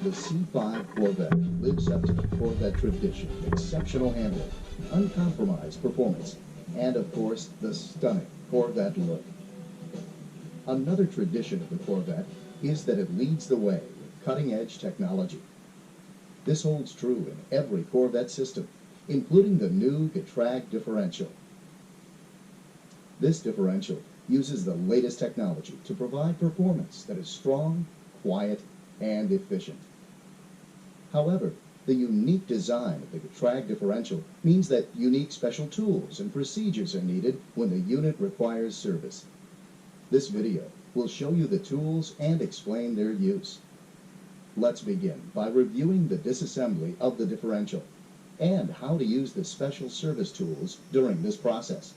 The C5 Corvette lives up to the Corvette tradition: exceptional handling, uncompromised performance, and of course, the stunning Corvette look. Another tradition of the Corvette is that it leads the way with cutting-edge technology. This holds true in every Corvette system, including the new Getrag differential. This differential uses the latest technology to provide performance that is strong, quiet, and efficient. However, the unique design of the Getrag differential means that unique special tools and procedures are needed when the unit requires service. This video will show you the tools and explain their use. Let's begin by reviewing the disassembly of the differential and how to use the special service tools during this process.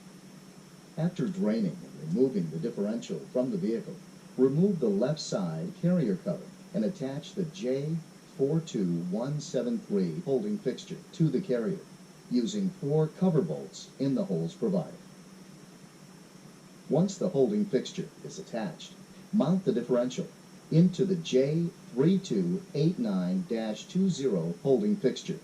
After draining and removing the differential from the vehicle, remove the left side carrier cover and attach the J42173 holding fixture to the carrier using 4 cover bolts in the holes provided. Once the holding fixture is attached, mount the differential into the J3289-20 holding fixture.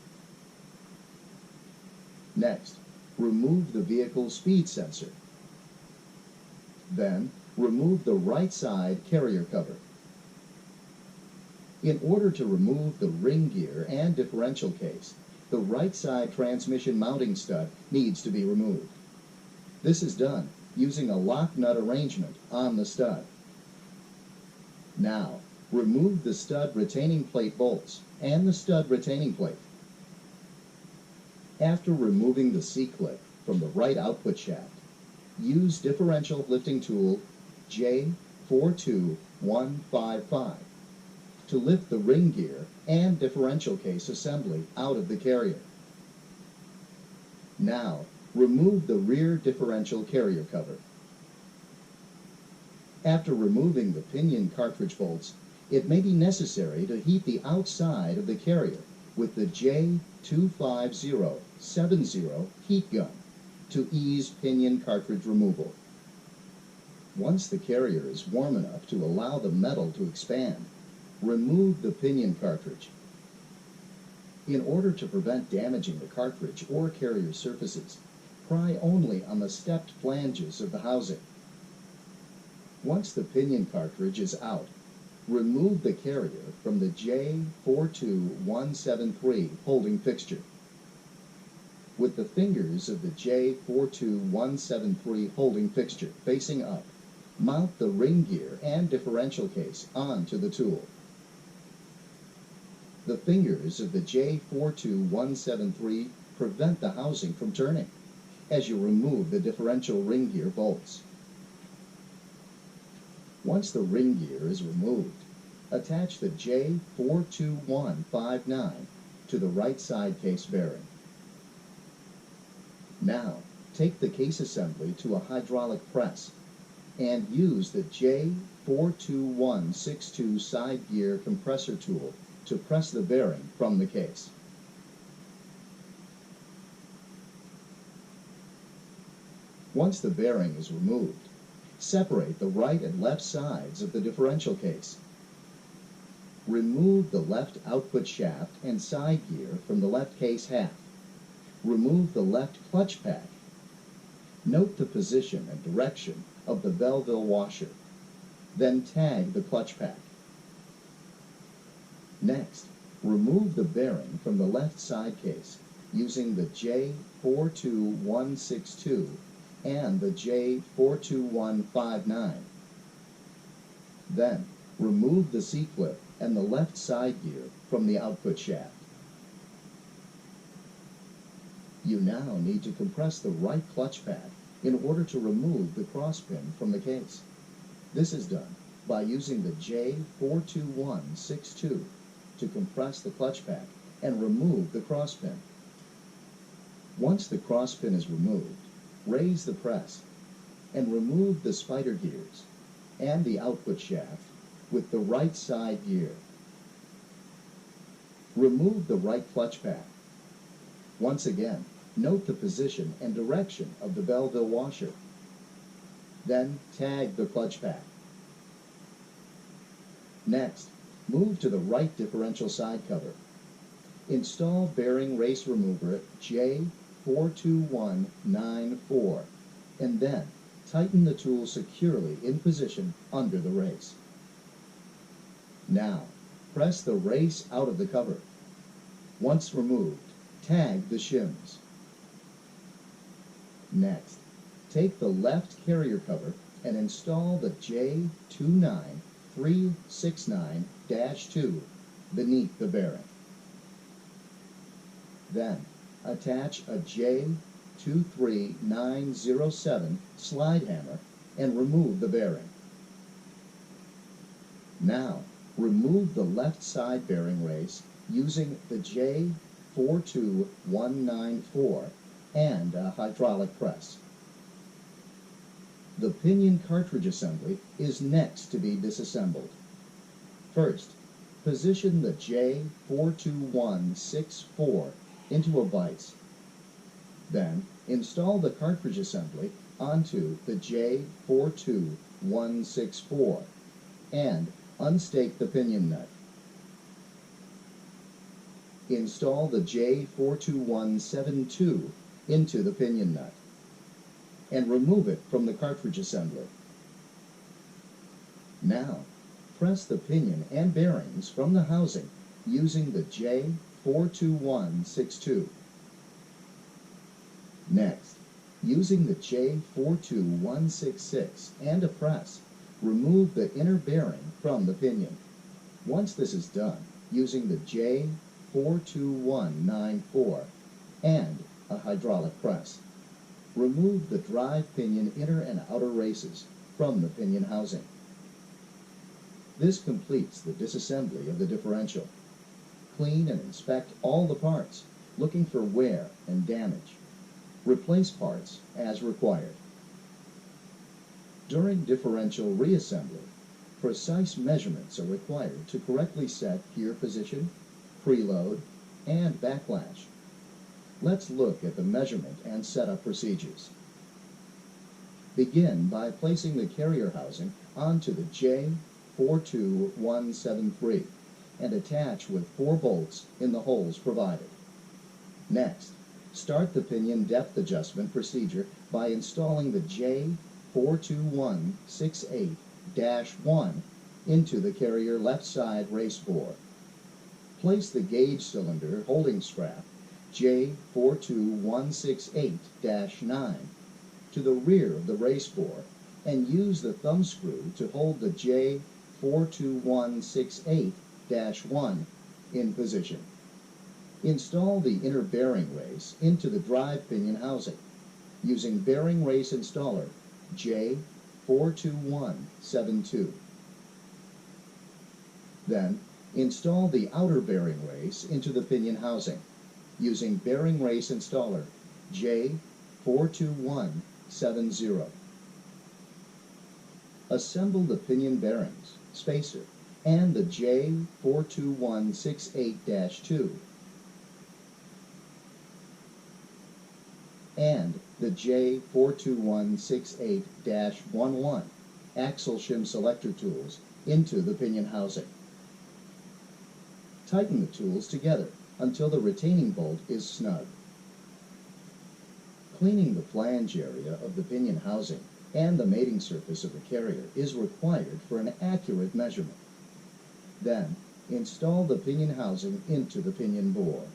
Next, remove the vehicle speed sensor. Then, remove the right side carrier cover. In order to remove the ring gear and differential case, the right side transmission mounting stud needs to be removed. This is done using a lock nut arrangement on the stud. Now, remove the stud retaining plate bolts and the stud retaining plate. After removing the C-clip from the right output shaft, use differential lifting tool J42155 to lift the ring gear and differential case assembly out of the carrier. Now, remove the rear differential carrier cover. After removing the pinion cartridge bolts, it may be necessary to heat the outside of the carrier with the J25070 heat gun to ease pinion cartridge removal. Once the carrier is warm enough to allow the metal to expand, remove the pinion cartridge. In order to prevent damaging the cartridge or carrier surfaces, pry only on the stepped flanges of the housing. Once the pinion cartridge is out, remove the carrier from the J42173 holding fixture. With the fingers of the J42173 holding fixture facing up, mount the ring gear and differential case onto the tool. The fingers of the J42173 prevent the housing from turning as you remove the differential ring gear bolts. Once the ring gear is removed, attach the J42159 to the right side case bearing. Now, take the case assembly to a hydraulic press and use the J42162 side gear compressor tool to press the bearing from the case. Once the bearing is removed, separate the right and left sides of the differential case. Remove the left output shaft and side gear from the left case half. Remove the left clutch pack. Note the position and direction of the Belleville washer. Then tag the clutch pack. Next, remove the bearing from the left side case using the J42162 and the J42159. Then, remove the C-clip and the left side gear from the output shaft. You now need to compress the right clutch pad in order to remove the crosspin from the case. This is done by using the J42162 to compress the clutch pack and remove the crosspin. Once the crosspin is removed, raise the press and remove the spider gears and the output shaft with the right side gear. Remove the right clutch pack. Once again, note the position and direction of the Belleville washer. Then tag the clutch pack. Next, Move to the right differential side cover. Install bearing race remover J42194, and then tighten the tool securely in position under the race. Now, press the race out of the cover. Once removed, tag the shims. Next, take the left carrier cover and install the J29369-2 beneath the bearing. Then, attach a J23907 slide hammer and remove the bearing. Now, remove the left side bearing race using the J42194 and a hydraulic press. The pinion cartridge assembly is next to be disassembled. First, position the J42164 into a vise. Then, install the cartridge assembly onto the J42164 and unstake the pinion nut. Install the J42172 into the pinion nut and remove it from the cartridge assembly. Now, press the pinion and bearings from the housing using the J42162. Next, using the J42166 and a press, remove the inner bearing from the pinion. Once this is done, using the J42194 and a hydraulic press, remove the drive pinion inner and outer races from the pinion housing. This completes the disassembly of the differential. Clean and inspect all the parts, looking for wear and damage. Replace parts as required. During differential reassembly, precise measurements are required to correctly set gear position, preload, and backlash. Let's look at the measurement and setup procedures. Begin by placing the carrier housing onto the J42173 and attach with 4 bolts in the holes provided. Next, start the pinion depth adjustment procedure by installing the J42168-1 into the carrier left side race bore. Place the gauge cylinder holding strap J42168-9 to the rear of the race bore and use the thumb screw to hold the J42168-1 in position. Install the inner bearing race into the drive pinion housing using bearing race installer J42172. Then, install the outer bearing race into the pinion housing using bearing race installer J42170. Assemble the pinion bearings, spacer, and the J42168-2 and the J42168-11 axle shim selector tools into the pinion housing. Tighten the tools together until the retaining bolt is snug. Cleaning the flange area of the pinion housing and the mating surface of the carrier is required for an accurate measurement. Then, install the pinion housing into the pinion bore.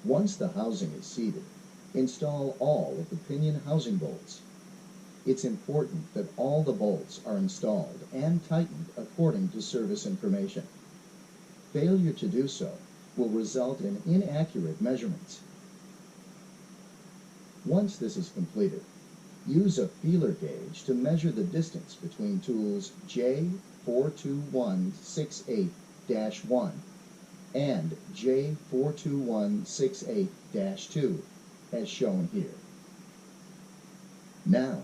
Once the housing is seated, install all of the pinion housing bolts. It's important that all the bolts are installed and tightened according to service information. Failure to do so will result in inaccurate measurements. Once this is completed, use a feeler gauge to measure the distance between tools J42168-1 and J42168-2 as shown here. Now,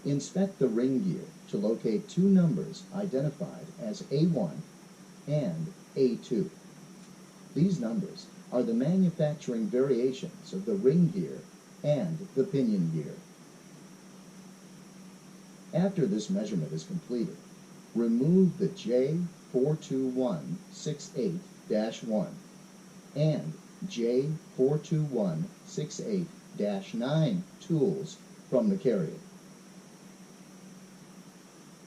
inspect the ring gear to locate 2 numbers identified as A1 and A2. These numbers are the manufacturing variations of the ring gear and the pinion gear. After this measurement is completed, remove the J42168-1 and J42168-9 tools from the carrier.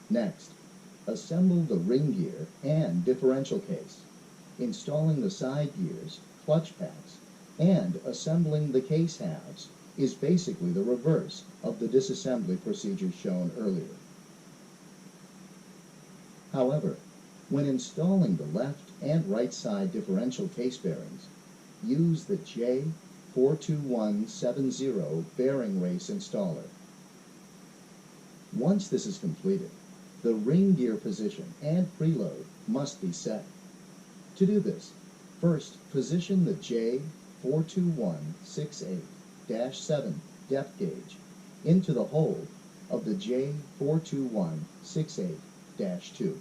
Next, assemble the ring gear and differential case, installing the side gears, clutch packs, and assembling the case halves is basically the reverse of the disassembly procedure shown earlier. However, when installing the left and right side differential case bearings, use the J42170 bearing race installer. Once this is completed, the ring gear position and preload must be set. To do this, first position the J42168-7 depth gauge into the hole of the J42168-2.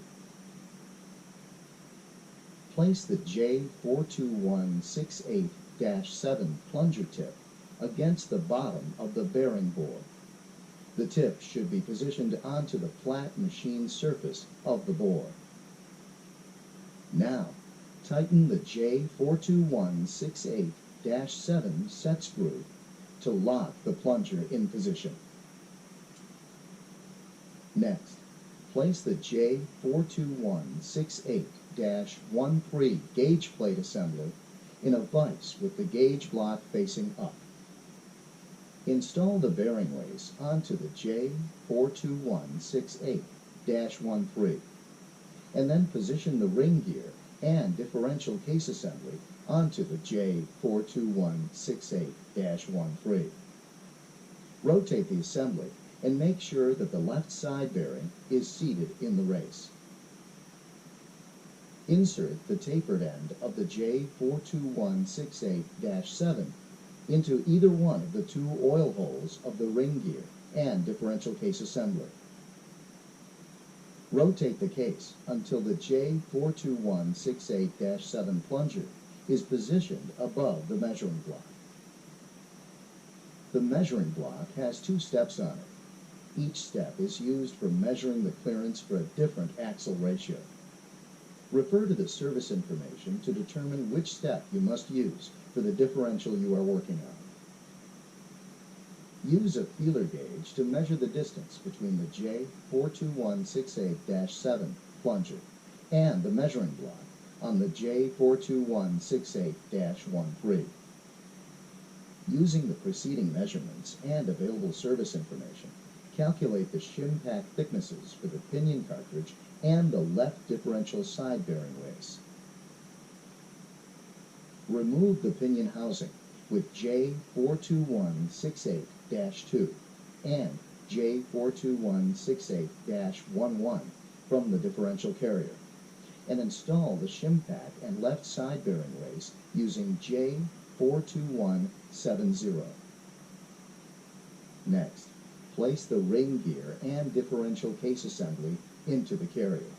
Place the J42168-7 plunger tip against the bottom of the bearing bore. The tip should be positioned onto the flat machine surface of the bore. Now, tighten the J42168-7 set screw to lock the plunger in position. Next, place the J42168-13 gauge plate assembly in a vise with the gauge block facing up. Install the bearing race onto the J42168-13 and then position the ring gear and differential case assembly onto the J42168-13. Rotate the assembly and make sure that the left side bearing is seated in the race. Insert the tapered end of the J42168-7 into either one of the two oil holes of the ring gear and differential case assembly. Rotate the case until the J42168-7 plunger is positioned above the measuring block. The measuring block has two steps on it. Each step is used for measuring the clearance for a different axle ratio. Refer to the service information to determine which step you must use for the differential you are working on. Use a feeler gauge to measure the distance between the J42168-7 plunger and the measuring block on the J42168-13. Using the preceding measurements and available service information, calculate the shim pack thicknesses for the pinion cartridge and the left differential side bearing race. Remove the pinion housing with J42168-2 and J42168-11 from the differential carrier and install the shim pack and left side bearing race using J42170. Next, place the ring gear and differential case assembly into the carrier.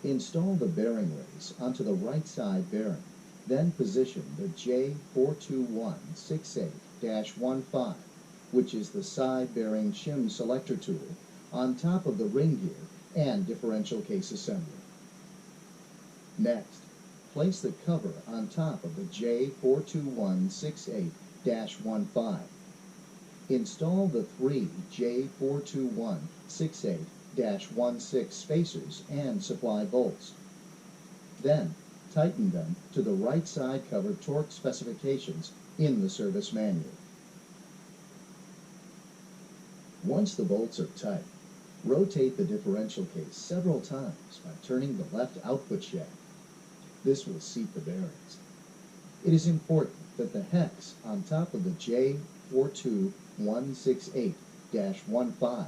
Install the bearing race onto the right side bearing, then position the J42168-15, which is the side bearing shim selector tool, on top of the ring gear and differential case assembly. Next, place the cover on top of the J42168-15. Install the three J42168-16 spacers and supply bolts. Then, tighten them to the right side cover torque specifications in the service manual. Once the bolts are tight, rotate the differential case several times by turning the left output shaft. This will seat the bearings. It is important that the hex on top of the J42168-15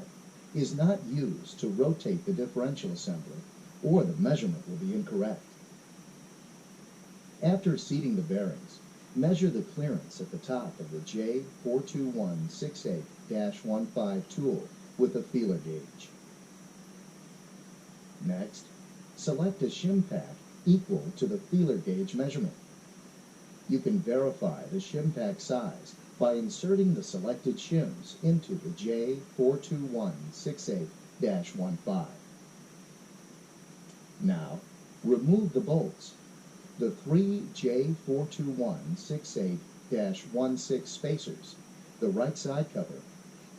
is not used to rotate the differential assembly, or the measurement will be incorrect. After seating the bearings, measure the clearance at the top of the J42168-15 tool with a feeler gauge. Next, select a shim pack equal to the feeler gauge measurement. You can verify the shim pack size by inserting the selected shims into the J42168-15. Now, remove the bolts. The three J42168-16 spacers, the right side cover,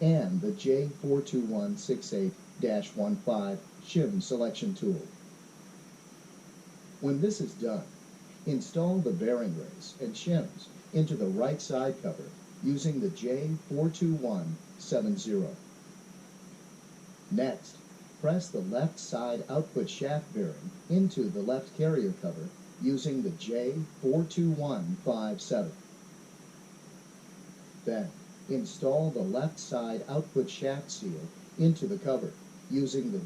and the J42168-15 shim selection tool. When this is done, install the bearing race and shims into the right side cover using the J42170. Next, press the left side output shaft bearing into the left carrier cover using the J42157. Then, install the left side output shaft seal into the cover using the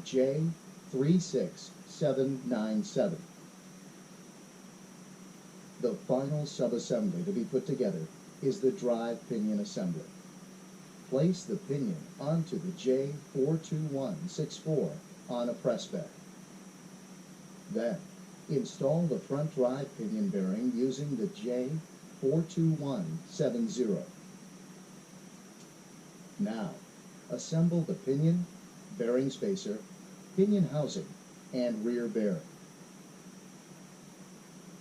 J36797. The final subassembly to be put together is the drive pinion assembly. Place the pinion onto the J42164 on a press bed. Then, install the front drive pinion bearing using the J42170. Now, assemble the pinion, bearing spacer, pinion housing, and rear bearing.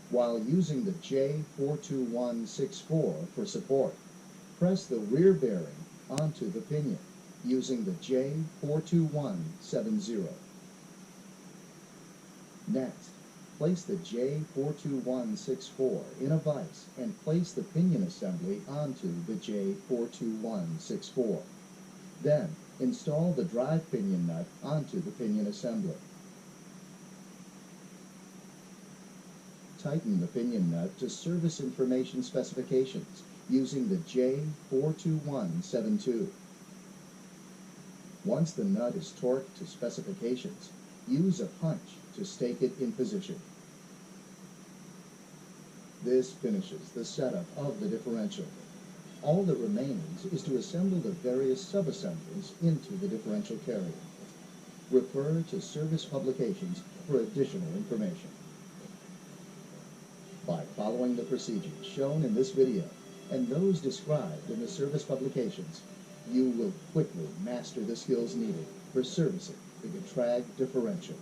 While using the J42164 for support, press the rear bearing onto the pinion using the J42170. Next, place the J42164 in a vise and place the pinion assembly onto the J42164. Then, install the drive pinion nut onto the pinion assembly. Tighten the pinion nut to service information specifications using the J42172. Once the nut is torqued to specifications, use a punch to stake it in position. This finishes the setup of the differential. All that remains is to assemble the various subassemblies into the differential carrier. Refer to service publications for additional information. By following the procedures shown in this video and those described in the service publications, you will quickly master the skills needed for servicing the Getrag differential.